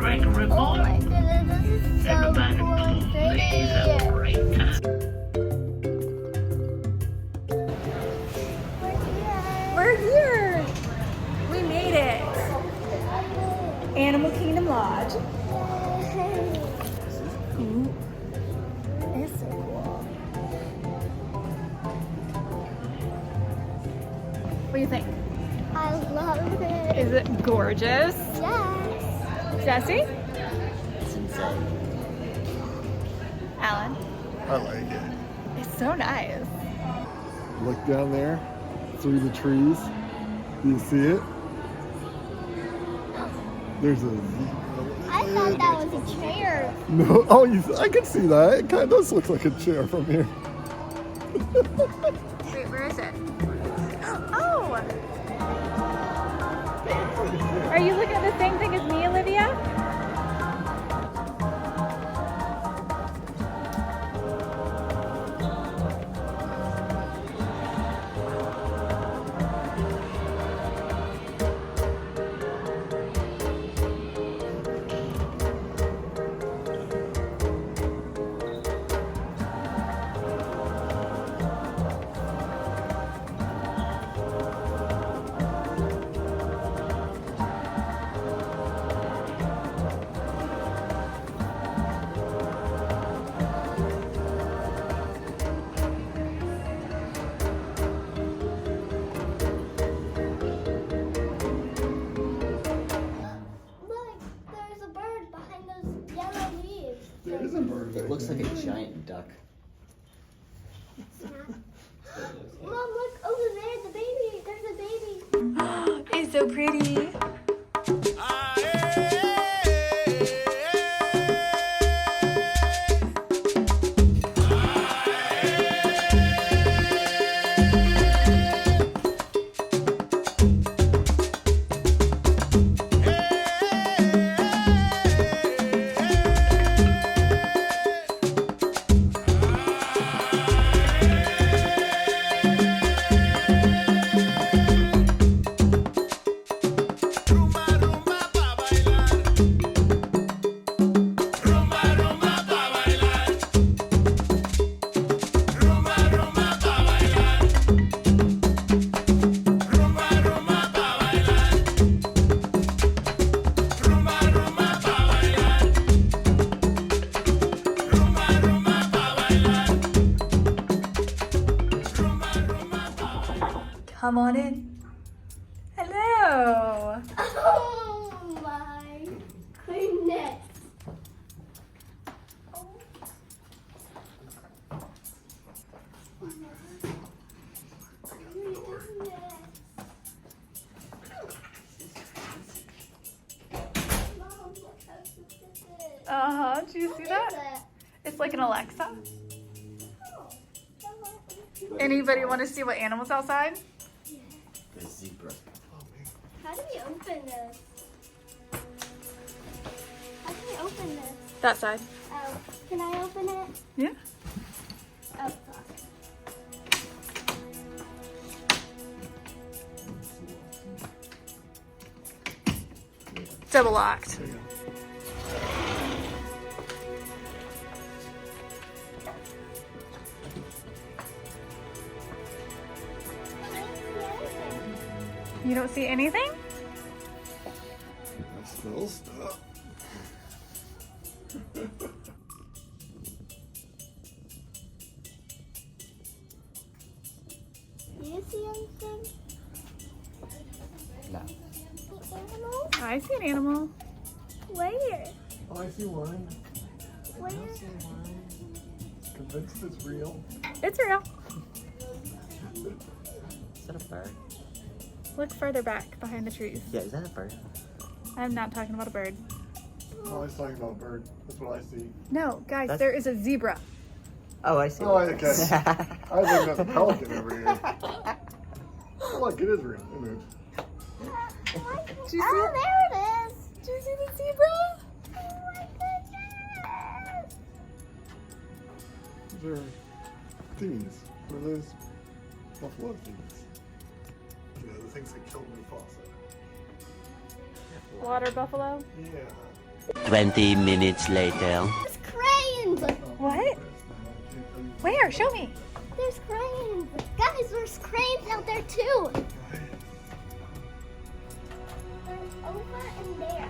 great report. Oh my goodness, this is so Everybody, cool. please have a great time. We're here. We made it. Animal Kingdom Lodge. Ooh. It's so cool. What do you think? I love it. Is it gorgeous? Yes. Jesse? It's insane. Alan? I like it. It's so nice. Look down there through the trees. Do you see it? There's a zebra. I thought that was a chair. No, oh, I can see that. It kind of does look like a chair from here. Wait, where is it? Oh! Are you looking at the same thing as me, Olivia? Look, there's a bird behind those yellow leaves. There is a bird. It looks like a giant duck. Mom, look over there, the baby. There's a baby. It's so pretty. Come on in. Hello. Oh my goodness. Uh-huh. Did you see that? It's like an Alexa. Anybody want to see what animals outside? The zebra. How do we open this? How do we open this? That side. Oh, can I open it? Yeah. Oh, fuck. Double locked. You don't see anything? I smell stuff. Do you see anything? No. The animals? I see an animal. Where? Oh, I see one. Where? I see one. Convinced it's real. It's real. Is that a bird? Look further back behind the trees. Yeah, is that a bird? I'm not talking about a bird. Oh, I was talking about a bird. That's what I see. No, guys, That's- there is a zebra. Oh, I see. Oh, okay. I was looking at the pelican over here. Oh, look, it is real, isn't it? Did you see Oh, it? there it is. Did you see the zebra? Oh my goodness. These are thingies. What are those? Buffalo thingies. Yeah, the things that killed Mufasa. Water buffalo. Yeah. 20 minutes later. There's cranes. What? Where? Show me. There's cranes. Guys, there's cranes out there too. There's over in there.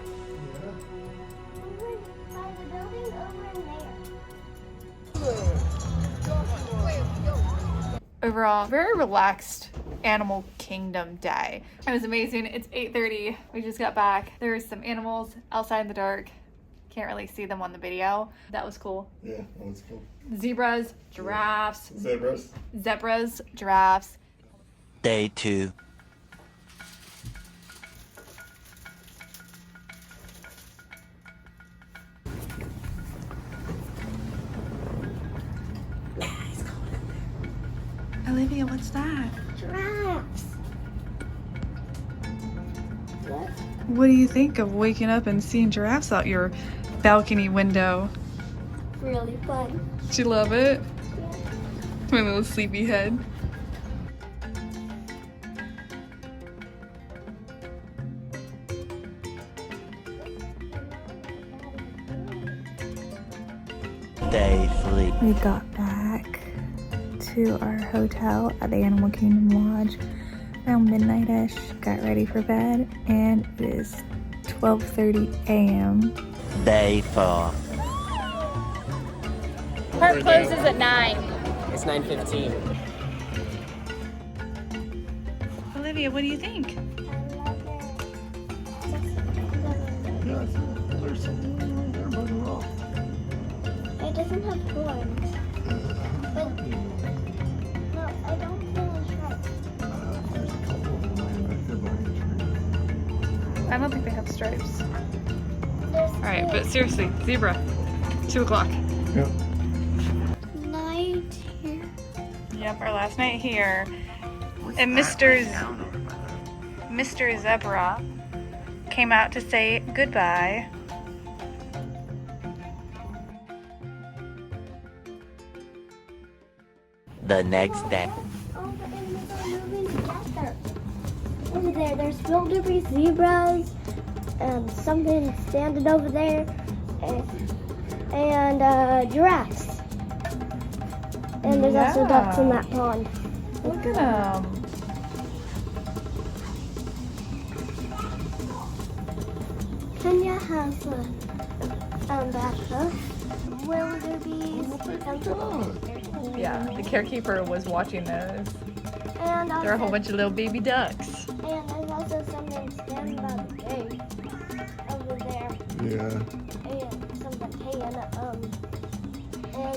Over by the building over in there. Overall, very relaxed animal kingdom day. It was amazing. It's 8:30. We just got back. There's some animals outside in the dark. Can't really see them on the video. That was cool. Yeah, that was cool. Zebras, giraffes, Zebras. giraffes. Day 2. Olivia, what's that? Giraffes. What? What do you think of waking up and seeing giraffes out your balcony window? Really fun. Did you love it? My little sleepy head. Day 3. We got back to our hotel at the Animal Kingdom Lodge around midnight-ish, got ready for bed, and it is 12:30 a.m. Day 4. Park closes at 9. It's 9:15. Olivia, what do you think? Yeah, there's something wrong there by the rock. It doesn't have horns. But no, I don't feel a shark. There's a couple of them laying right there behind the tree. I don't think they have stripes. There's All right, but seriously, zebra, 2 o'clock. Yep. night here. Yep, our last night here. And Mr. Zebra came out to say goodbye. The next day. All the animals are moving together. Over there, there's wildebeest, zebras, something standing over there, and giraffes. And there's also ducks in that pond. Look at them. Kenya has a ambassador. Wildebeest. Yeah, the carekeeper was watching those. And There are a whole also, bunch of little baby ducks. and there's also something standing by the gate over there. Yeah. And something and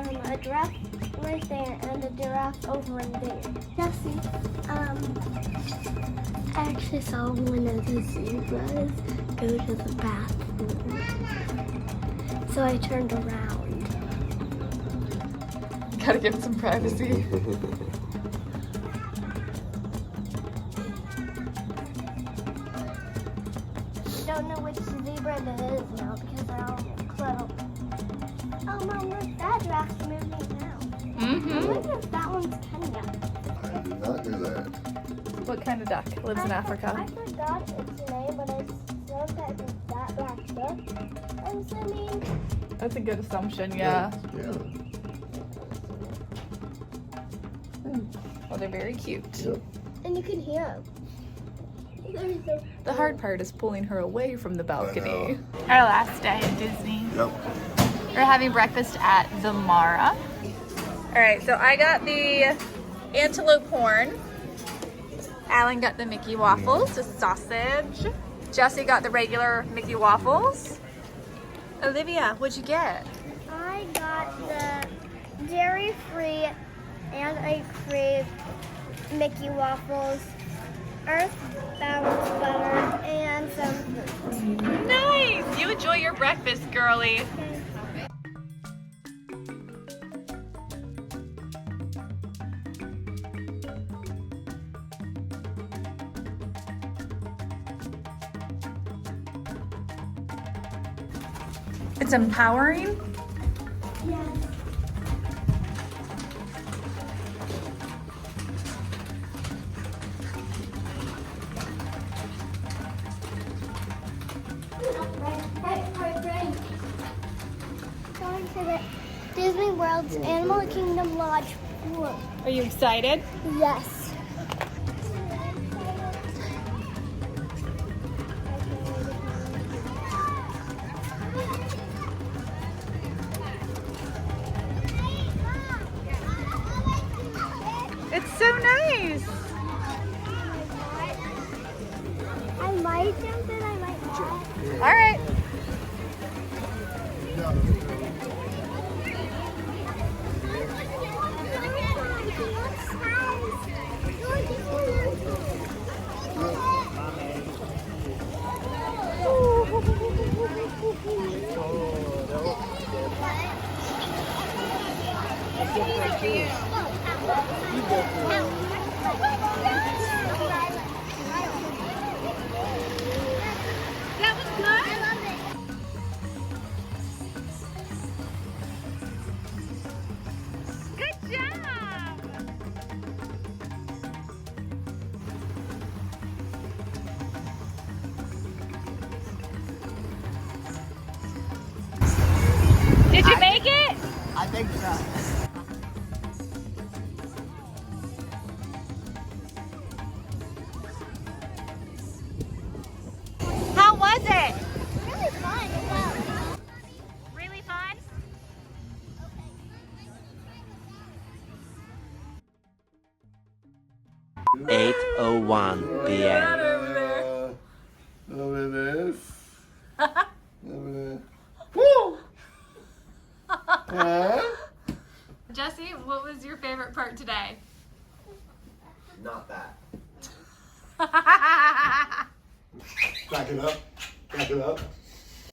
there's a giraffe right there and a giraffe over in there. Jesse, I actually saw one of the zebras go to the bathroom. So I turned around. Gotta give it some privacy. Don't know which zebra it is now because they're all close. Oh, Mom, look, that giraffe's moving now. I wonder if that one's Kenya. I did not do that. What kind of duck lives in I Africa? forgot its name, but I said that it's that black duck. I'm assuming. That's a good assumption, yeah. Yeah. Well, they're very cute. Yep. And you can hear them. The hard part is pulling her away from the balcony. know. Our last day at Disney. Yep. We're having breakfast at the Mara. All right, so I got the antelope horn. Alan got the Mickey waffles, the sausage. Jesse got the regular Mickey waffles. Olivia, what'd you get? I got the dairy-free and egg-free Mickey waffles, earthbound butter, and some fruit. Nice! You enjoy your breakfast, girly. It's empowering. Yes. Disney World's Animal Kingdom Lodge pool. Are you excited? Yes. It's so nice. I might jump and I might not. All right. That was good. I love it. Good job. Did you make it? I think so. How was it? Really fun. Wow. Really fun? Yeah. 8:01 p.m. Look at this. Look at this. Woo! Huh? Jesse, what was your favorite part today? Not that. Back it up. Back it up.